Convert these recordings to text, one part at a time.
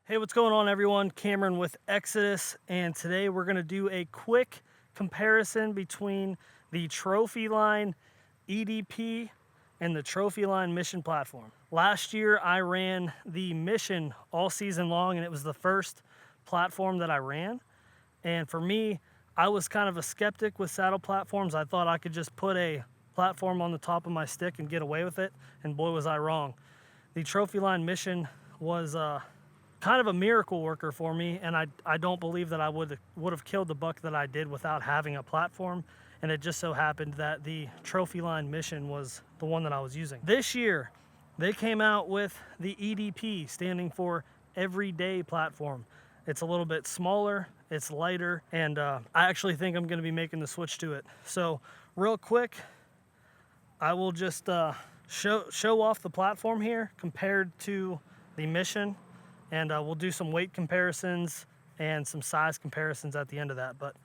Hey, what's going on everyone? Cameron with Exodus, and today we're going to do a quick comparison between the Trophy Line EDP and the Trophy Line Mission platform. Last year I ran the Mission all season long, and it was the first platform that I ran. And for me, I was kind of a skeptic with saddle platforms. I thought I could just put a platform on the top of my stick and get away with it, and boy was I wrong. The Trophy Line Mission was kind of a miracle worker for me, and I don't believe that I would have killed the buck that I did without having a platform. And it just so happened that the Trophy Line Mission was the one that I was using. This year they came out with the EDP, standing for Everyday Platform. It's a little bit smaller, it's lighter, and I actually think I'm going to be making the switch to it. So real quick, I will just show off the platform here compared to the Mission, and we'll do some weight comparisons and some size comparisons at the end of that. But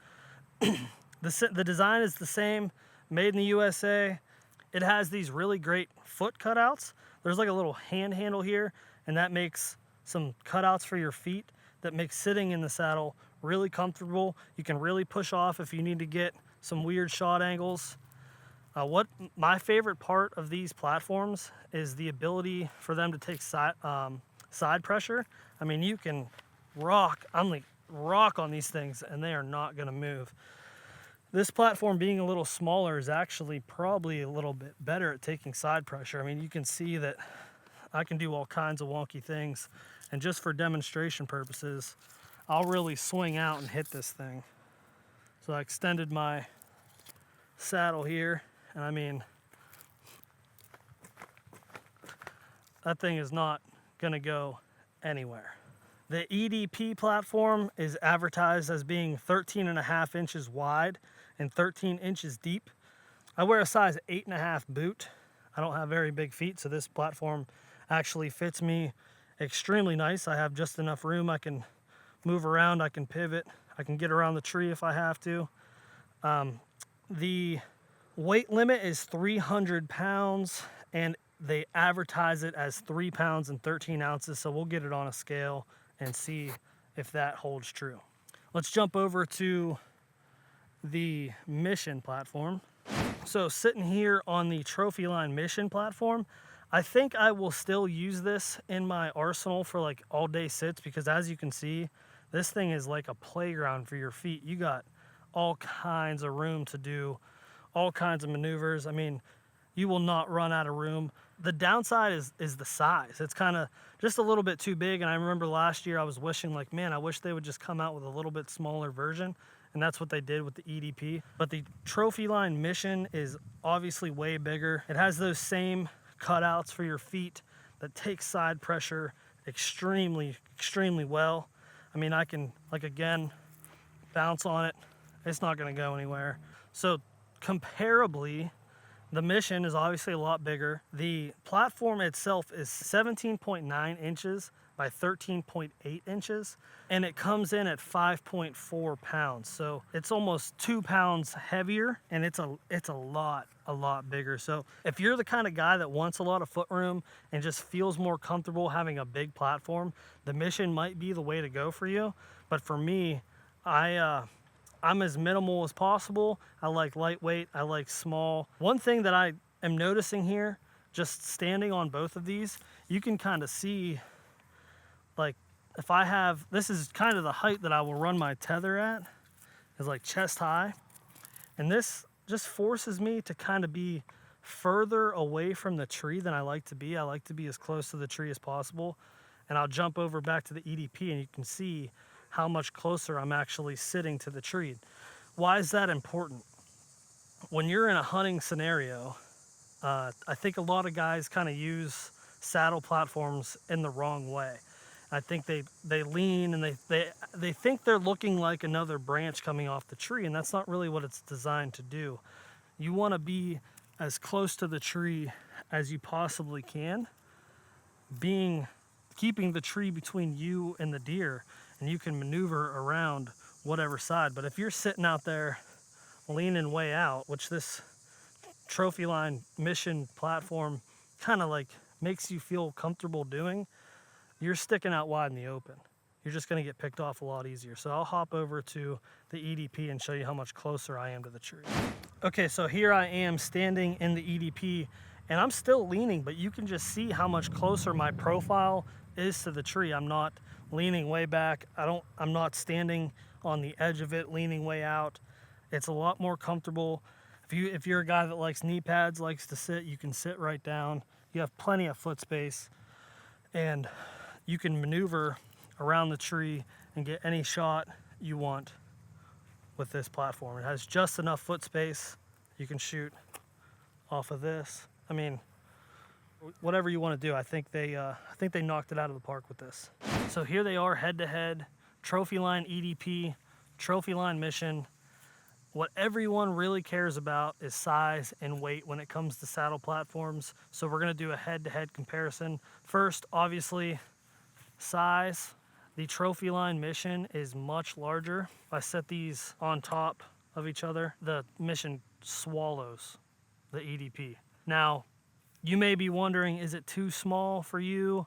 the design is the same, made in the USA. It has these really great foot cutouts. There's like a little hand handle here, and that makes some cutouts for your feet that makes sitting in the saddle really comfortable. You can really push off if you need to get some weird shot angles. What my favorite part of these platforms is the ability for them to take side pressure. I mean, you can rock on these things and they are not going to move. This platform, being a little smaller, is actually probably a little bit better at taking side pressure. I mean, you can see that I can do all kinds of wonky things, and just for demonstration purposes, I'll really swing out and hit this thing. So I extended my saddle here, and I mean, that thing is not gonna go anywhere. The EDP platform is advertised as being 13.5 inches wide and 13 inches deep. I wear a size 8.5 boot. I don't have very big feet, so this platform actually fits me extremely nice. I have just enough room. I can move around, I can pivot, I can get around the tree if I have to. The weight limit is 300 pounds, and they advertise it as 3 pounds and 13 ounces, so we'll get it on a scale and see if that holds true. Let's jump over to the Mission platform. So sitting here on the Trophy Line Mission platform, I think I will still use this in my arsenal for like all day sits, because as you can see, this thing is like a playground for your feet. You got all kinds of room to do all kinds of maneuvers. I mean, you will not run out of room. The downside is the size. It's kind of just a little bit too big. And I remember last year I was wishing, like, man, I wish they would just come out with a little bit smaller version. And that's what they did with the EDP. But the Trophy Line Mission is obviously way bigger. It has those same cutouts for your feet that take side pressure extremely well. I mean, I can, like, again, bounce on it. It's not gonna go anywhere. So comparably, the Mission is obviously a lot bigger. The platform itself is 17.9 inches by 13.8 inches, and it comes in at 5.4 pounds. So it's almost 2 pounds heavier, and it's a lot bigger. So if you're the kind of guy that wants a lot of foot room and just feels more comfortable having a big platform, the Mission might be the way to go for you. But for me, I'm as minimal as possible. I like lightweight, I like small. One thing that I am noticing here, just standing on both of these, you can kind of see, like, if I have, this is kind of the height that I will run my tether at, is like chest high. And this just forces me to kind of be further away from the tree than I like to be. I like to be as close to the tree as possible. And I'll jump over back to the EDP, and you can see how much closer I'm actually sitting to the tree. Why is that important? When you're in a hunting scenario, I think a lot of guys kind of use saddle platforms in the wrong way. I think they lean, and they think they're looking like another branch coming off the tree, and that's not really what it's designed to do. You want to be as close to the tree as you possibly can, keeping the tree between you and the deer, and you can maneuver around whatever side. But if you're sitting out there leaning way out, which this Trophy Line Mission platform kind of like makes you feel comfortable doing, you're sticking out wide in the open. you're just going to get picked off a lot easier. So I'll hop over to the EDP and show you how much closer I am to the tree. Okay, so here I am standing in the EDP, and I'm still leaning, but you can just see how much closer my profile is to the tree. I'm not leaning way back. I'm not standing on the edge of it, leaning way out. It's a lot more comfortable. If you're a guy that likes knee pads, likes to sit, you can sit right down. You have plenty of foot space, and you can maneuver around the tree and get any shot you want with this platform. It has just enough foot space. You can shoot off of this. I mean, whatever you want to do. I think they knocked it out of the park with this. So here they are, head to head, trophy line EDP, trophy line mission. What everyone really cares about is size and weight when it comes to saddle platforms. So we're going to do a head-to-head comparison. First, obviously, size. The trophy line mission is much larger. If I set these on top of each other, the mission swallows the EDP. Now, you may be wondering, is it too small for you?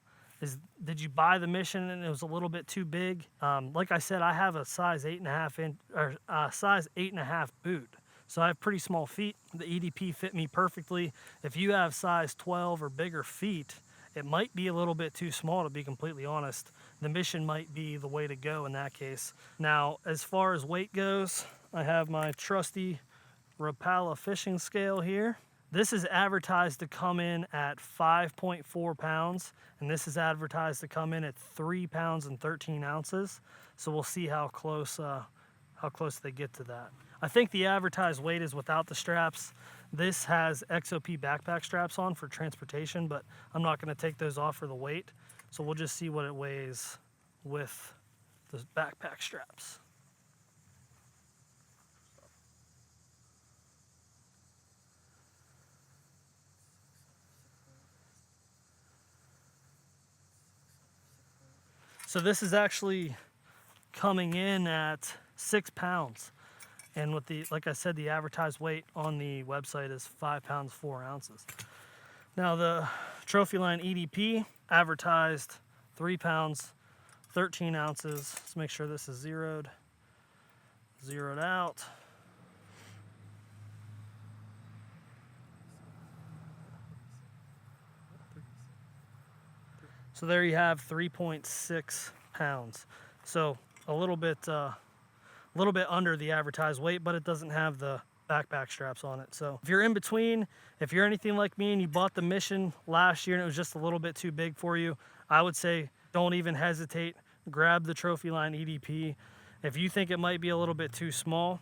Did you buy the mission and it was a little bit too big? Like I said, I have a size 8.5 boot, so I have pretty small feet. The EDP fit me perfectly. If you have size 12 or bigger feet, it might be a little bit too small, to be completely honest. The mission might be the way to go in that case. Now, as far as weight goes, I have my trusty Rapala fishing scale here. This is advertised to come in at 5.4 pounds, and this is advertised to come in at 3 pounds and 13 ounces. So we'll see how close they get to that. I think the advertised weight is without the straps. This has XOP backpack straps on for transportation, but I'm not going to take those off for the weight. So we'll just see what it weighs with the backpack straps. So this is actually coming in at 6 pounds. And with like I said, the advertised weight on the website is 5 pounds, 4 ounces. Now the trophy line EDP advertised 3 pounds, 13 ounces. Let's make sure this is zeroed out. So there you have 3.6 pounds. So a little bit under the advertised weight, but it doesn't have the backpack straps on it. So if you're in between, if you're anything like me and you bought the mission last year and it was just a little bit too big for you, I would say don't even hesitate. Grab the trophy line EDP. If you think it might be a little bit too small,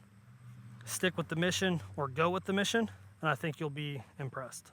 stick with the mission or go with the mission, and I think you'll be impressed.